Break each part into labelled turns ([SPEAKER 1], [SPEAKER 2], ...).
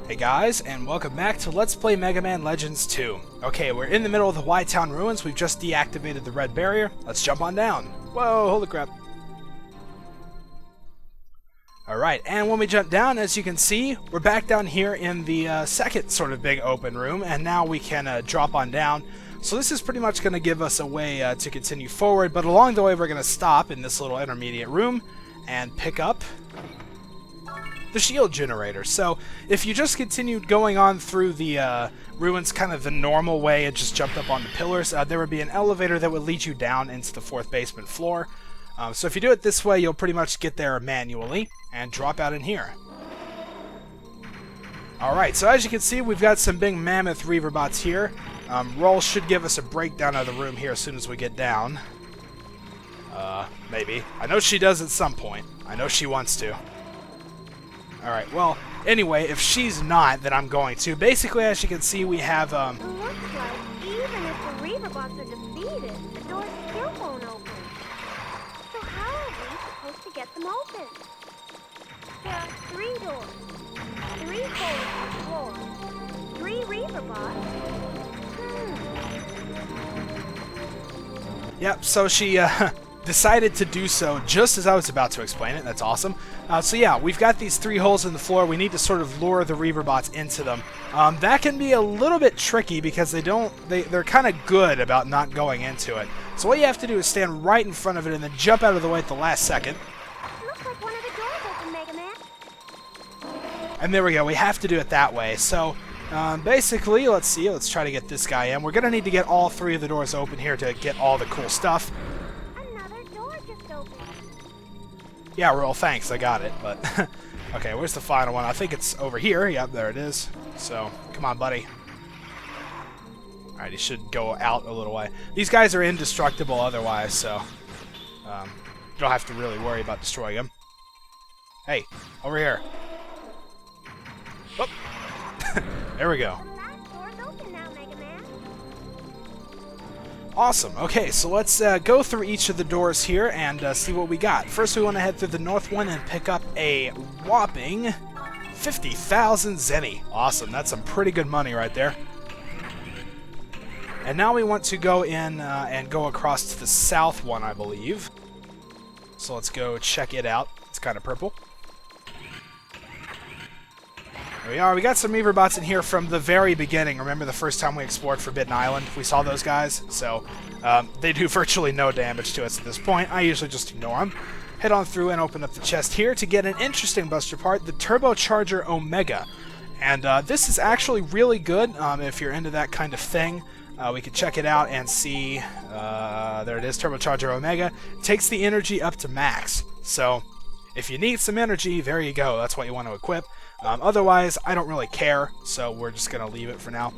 [SPEAKER 1] Hey guys, and welcome back to Let's Play Mega Man Legends 2. Okay, we're in the middle of the Y-Town Ruins. We've just deactivated the red barrier. Let's jump on down. Whoa, holy crap. Alright, and when we jump down, as you can see, we're back down here in the second sort of big open room, and now we can drop on down. So this is pretty much going to give us a way to continue forward, but along the way we're going to stop in this little intermediate room and pick up the shield generator. So if you just continued going on through the ruins kind of the normal way and just jumped up on the pillars, there would be an elevator that would lead you down into the fourth basement floor. So if you do it this way, you'll pretty much get there manually and drop out in here. Alright, so as you can see, we've got some big mammoth Reaver bots here. Roll should give us a breakdown of the room here as soon as we get down. Maybe. I know she does at some point. I know she wants to. Alright, well, anyway, if she's not, then I'm going to. Basically, as you can see, we have,
[SPEAKER 2] Looks like even if the Reaver bots are defeated, the doors still won't open. So how are we supposed to get them open? There are 3 doors, 3 holes in the floor, 3 Reaver bots.
[SPEAKER 1] Yep, so she, decided to do so just as I was about to explain it. That's awesome. So yeah, we've got these 3 holes in the floor. We need to sort of lure the Reaver bots into them. That can be a little bit tricky because they're kind of good about not going into it. So what you have to do is stand right in front of it and then jump out of the way at the last second.
[SPEAKER 2] Looks like one of the doors open, Mega Man.
[SPEAKER 1] And there we go. We have to do it that way. So basically, let's see. Let's try to get this guy in. We're going to need to get all 3 of the doors open here to get all the cool stuff. Yeah, Roll, thanks, I got it, but... okay, where's the final one? I think it's over here. Yep, there it is. So, come on, buddy. Alright, he should go out a little way. These guys are indestructible otherwise, so... you don't have to really worry about destroying them. Hey, over here. Oh. There we go. Awesome. Okay, so let's go through each of the doors here and see what we got. First, we want to head through the north one and pick up a whopping 50,000 zenny. Awesome. That's some pretty good money right there. And now we want to go in and go across to the south one, I believe. So let's go check it out. It's kind of purple. There we are. We got some Reaver bots in here from the very beginning. Remember the first time we explored Forbidden Island? We saw those guys. So they do virtually no damage to us at this point. I usually just ignore them. Head on through and open up the chest here to get an interesting buster part, the Turbocharger Omega. And this is actually really good if you're into that kind of thing. We could check it out and see. There it is, Turbocharger Omega. Takes the energy up to max. So if you need some energy, there you go. That's what you want to equip. Otherwise, I don't really care, so we're just going to leave it for now.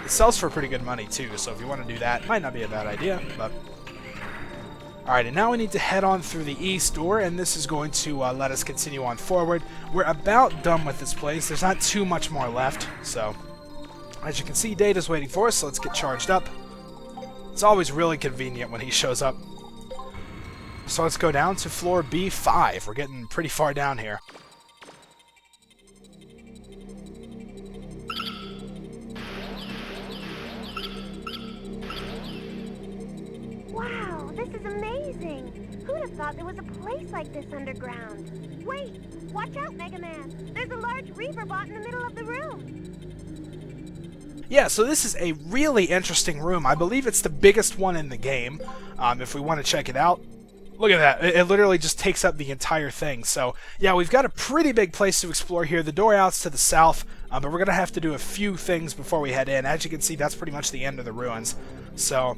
[SPEAKER 1] It sells for pretty good money, too, so if you want to do that, it might not be a bad idea, but... Alright, and now we need to head on through the east door, and this is going to let us continue on forward. We're about done with this place. There's not too much more left, so... As you can see, Data's waiting for us, so let's get charged up. It's always really convenient when he shows up. So let's go down to floor B5. We're getting pretty far down here.
[SPEAKER 2] Wow, this is amazing! Who'd have thought there was a place like this underground? Wait! Watch out, Mega Man! There's a large Reaver bot in the middle of the room!
[SPEAKER 1] Yeah, so this is a really interesting room. I believe it's the biggest one in the game, if we want to check it out. Look at that. It literally just takes up the entire thing. So, yeah, we've got a pretty big place to explore here. The door out's to the south, but we're going to have to do a few things before we head in. As you can see, that's pretty much the end of the ruins. So,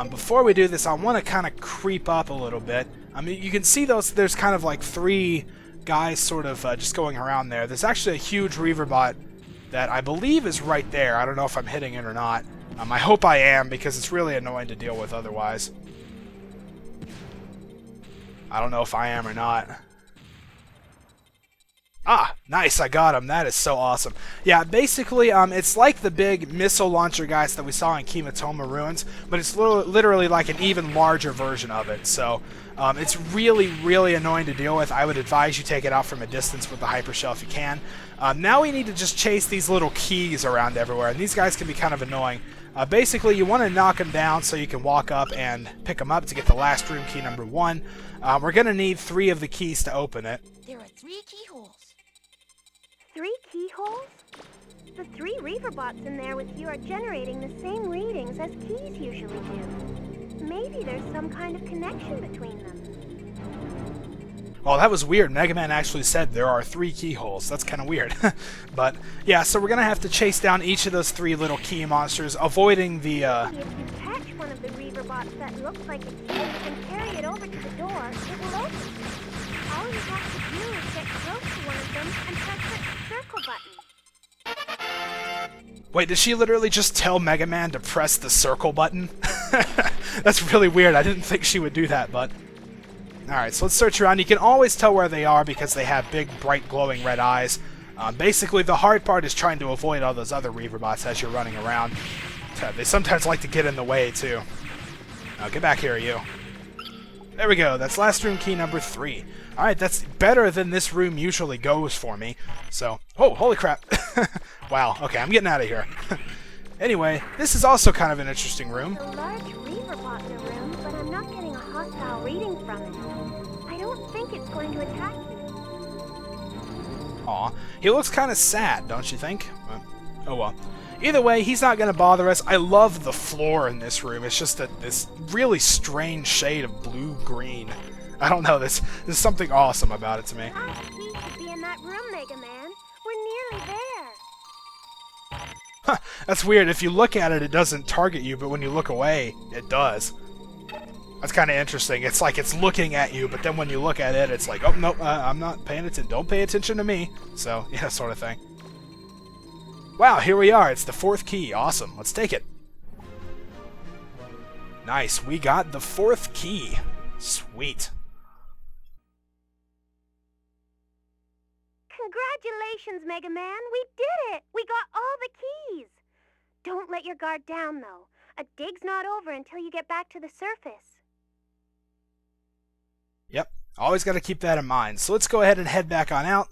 [SPEAKER 1] before we do this, I want to kind of creep up a little bit. I mean, you can see there's kind of like 3 guys sort of just going around there. There's actually a huge Reaver bot that I believe is right there. I don't know if I'm hitting it or not. I hope I am, because it's really annoying to deal with otherwise. I don't know if I am or not. Ah! Nice, I got him. That is so awesome. Yeah, basically, it's like the big missile launcher guys that we saw in Yosyonke Ruins, but it's literally like an even larger version of it. So it's really, really annoying to deal with. I would advise you take it out from a distance with the hyper shell if you can. Now we need to just chase these little keys around everywhere, and these guys can be kind of annoying. Basically, you want to knock them down so you can walk up and pick them up to get the last room key number 1. We're going to need 3 of the keys to open it.
[SPEAKER 3] There are 3 keyholes.
[SPEAKER 2] 3 keyholes? The 3 Reaver bots in there with you are generating the same readings as keys usually do. Maybe there's some kind of connection between them.
[SPEAKER 1] Well, that was weird. Mega Man actually said there are 3 keyholes. That's kind of weird. But, yeah, so we're going to have to chase down each of those 3 little key monsters, avoiding the,
[SPEAKER 2] If you catch one of the Reaver bots that looks like a key and carry it over to the door, it will open. All you have to do is get close to one of them and press the circle button.
[SPEAKER 1] Wait, did she literally just tell Mega Man to press the circle button? That's really weird. I didn't think she would do that, but... Alright, so let's search around. You can always tell where they are because they have big, bright, glowing red eyes. Basically, the hard part is trying to avoid all those other Reaver bots as you're running around. They sometimes like to get in the way, too. Now, get back here, you. There we go. That's last room key number 3. Alright, that's better than this room usually goes for me. So, oh, holy crap. Wow, okay, I'm getting out of here. Anyway, this is also kind of an interesting room.
[SPEAKER 2] There's a large Reaver bot in the room, but I'm not getting a hostile reading from it. I don't think it's going to attack you.
[SPEAKER 1] Aw, he looks kind of sad, don't you think? Oh well. Either way, he's not going to bother us. I love the floor in this room. It's just this really strange shade of blue-green. I don't know, there's something awesome about it to me.
[SPEAKER 2] Ah, the key should be in that room, Mega Man. We're nearly there.
[SPEAKER 1] Huh, that's weird. If you look at it, it doesn't target you, but when you look away, it does. That's kind of interesting. It's like it's looking at you, but then when you look at it, it's like, oh, no, I'm not paying attention. Don't pay attention to me. So, yeah, sort of thing. Wow, here we are. It's the 4th key. Awesome. Let's take it. Nice. We got the 4th key. Sweet.
[SPEAKER 2] Congratulations, Mega Man. We did it. We got all the keys. Don't let your guard down, though. A dig's not over until you get back to the surface.
[SPEAKER 1] Yep. Always got to keep that in mind. So let's go ahead and head back on out.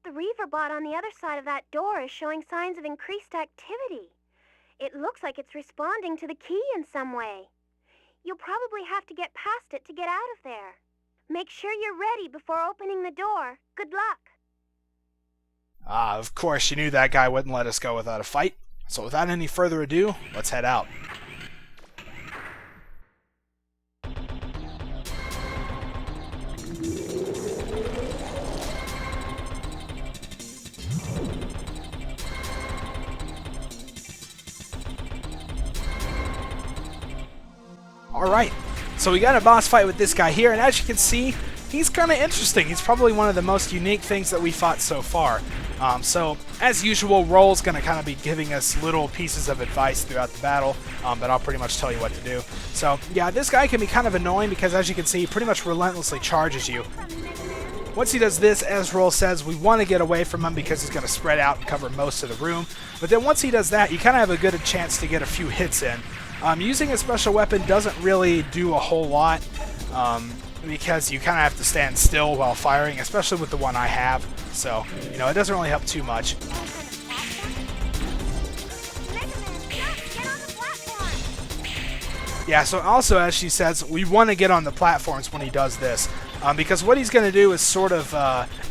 [SPEAKER 2] The Reaver bot on the other side of that door is showing signs of increased activity. It looks like it's responding to the key in some way. You'll probably have to get past it to get out of there. Make sure you're ready before opening the door. Good luck.
[SPEAKER 1] Ah, of course, you knew that guy wouldn't let us go without a fight. So without any further ado, let's head out. Alright, so we got a boss fight with this guy here, and as you can see, he's kind of interesting. He's probably one of the most unique things that we fought so far. So, as usual, Roll's going to kind of be giving us little pieces of advice throughout the battle, but I'll pretty much tell you what to do. So, yeah, this guy can be kind of annoying because, as you can see, he pretty much relentlessly charges you. Once he does this, as Roll says, we want to get away from him because he's going to spread out and cover most of the room. But then once he does that, you kind of have a good chance to get a few hits in. Using a special weapon doesn't really do a whole lot. Because you kind of have to stand still while firing, especially with the one I have. So, you know, it doesn't really help too much. Yeah, so also, as she says, we want to get on the platforms when he does this. Because what he's going to do is sort of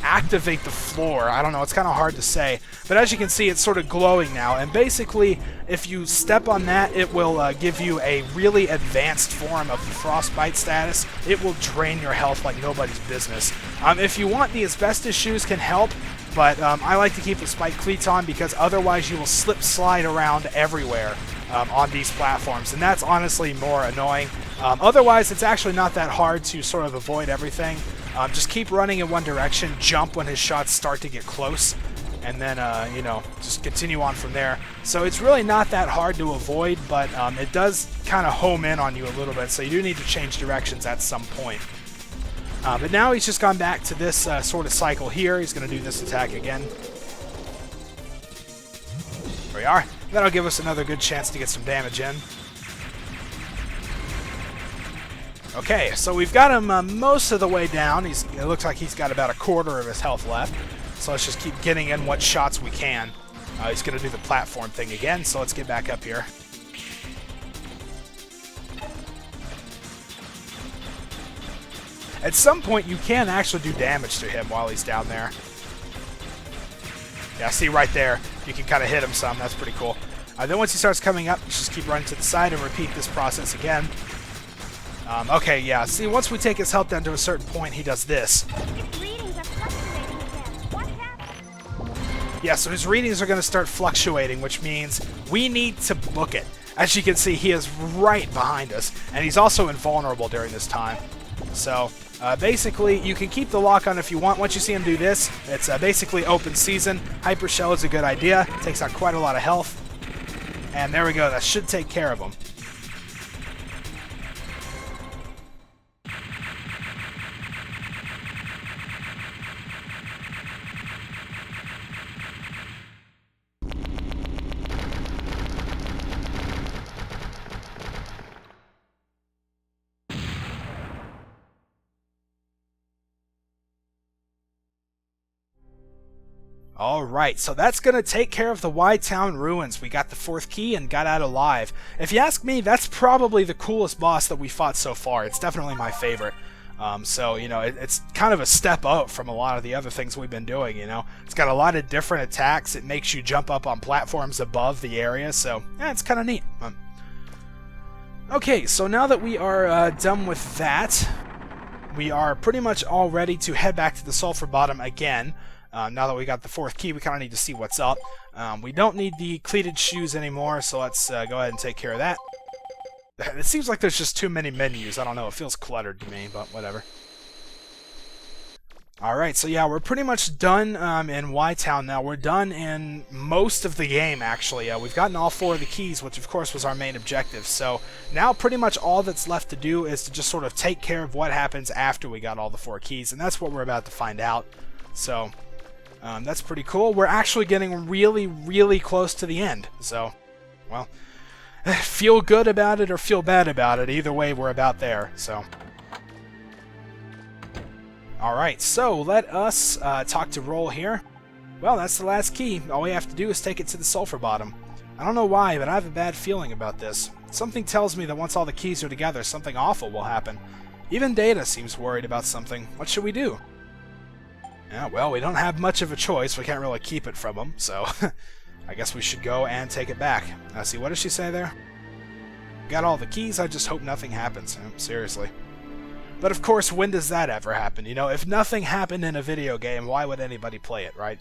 [SPEAKER 1] activate the floor. I don't know, it's kind of hard to say. But as you can see, it's sort of glowing now. And basically, if you step on that, it will give you a really advanced form of the frostbite status. It will drain your health like nobody's business. If you want, the asbestos shoes can help. But I like to keep the spike cleats on because otherwise you will slip slide around everywhere on these platforms. And that's honestly more annoying. Otherwise, it's actually not that hard to sort of avoid everything. Just keep running in one direction, jump when his shots start to get close, and then, you know, just continue on from there. So it's really not that hard to avoid, but it does kind of home in on you a little bit, so you do need to change directions at some point. But now he's just gone back to this sort of cycle here. He's going to do this attack again. There we are. That'll give us another good chance to get some damage in. Okay, so we've got him most of the way down. It looks like he's got about a quarter of his health left. So let's just keep getting in what shots we can. He's going to do the platform thing again, so let's get back up here. At some point, you can actually do damage to him while he's down there. Yeah, see right there, you can kind of hit him some. That's pretty cool. Then once he starts coming up, you just keep running to the side and repeat this process again. Okay, yeah, see, once we take his health down to a certain point, he does this.
[SPEAKER 2] His readings are fluctuating again. What happened?
[SPEAKER 1] Yeah, so his readings are going to start fluctuating, which means we need to book it. As you can see, he is right behind us, and he's also invulnerable during this time. So, basically, you can keep the lock on if you want. Once you see him do this, it's basically open season. Hyper Shell is a good idea. Takes out quite a lot of health. And there we go. That should take care of him. Alright, so that's going to take care of the Y-Town Ruins. We got the 4th key and got out alive. If you ask me, that's probably the coolest boss that we fought so far. It's definitely my favorite. So, you know, it's kind of a step up from a lot of the other things we've been doing, you know. It's got a lot of different attacks. It makes you jump up on platforms above the area, so, yeah, it's kind of neat. Okay, so now that we are done with that, we are pretty much all ready to head back to the Sulphur Bottom again. Now that we got the 4th key, we kind of need to see what's up. We don't need the cleated shoes anymore, so let's go ahead and take care of that. It seems like there's just too many menus. I don't know, it feels cluttered to me, but whatever. Alright, so yeah, we're pretty much done in Y-Town now. We're done in most of the game, actually. We've gotten all 4 of the keys, which of course was our main objective. So now pretty much all that's left to do is to just sort of take care of what happens after we got all the 4 keys, and that's what we're about to find out. So... that's pretty cool. We're actually getting really, really close to the end. So, well, feel good about it or feel bad about it. Either way, we're about there. So, alright, so let us talk to Roll here. Well, that's the last key. All we have to do is take it to the Sulphur Bottom. I don't know why, but I have a bad feeling about this. Something tells me that once all the keys are together, something awful will happen. Even Data seems worried about something. What should we do? Yeah, well, we don't have much of a choice. We can't really keep it from them, so I guess we should go and take it back. See, what does she say there? Got all the keys, I just hope nothing happens. Seriously. But of course, when does that ever happen? You know, if nothing happened in a video game, why would anybody play it, right?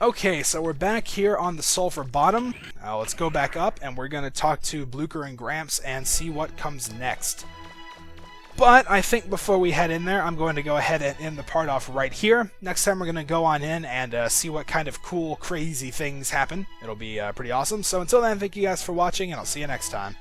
[SPEAKER 1] Okay, so we're back here on the Sulphur Bottom. Let's go back up, and we're going to talk to Blucher and Gramps and see what comes next. But I think before we head in there, I'm going to go ahead and end the part off right here. Next time we're going to go on in and see what kind of cool, crazy things happen. It'll be pretty awesome. So until then, thank you guys for watching, and I'll see you next time.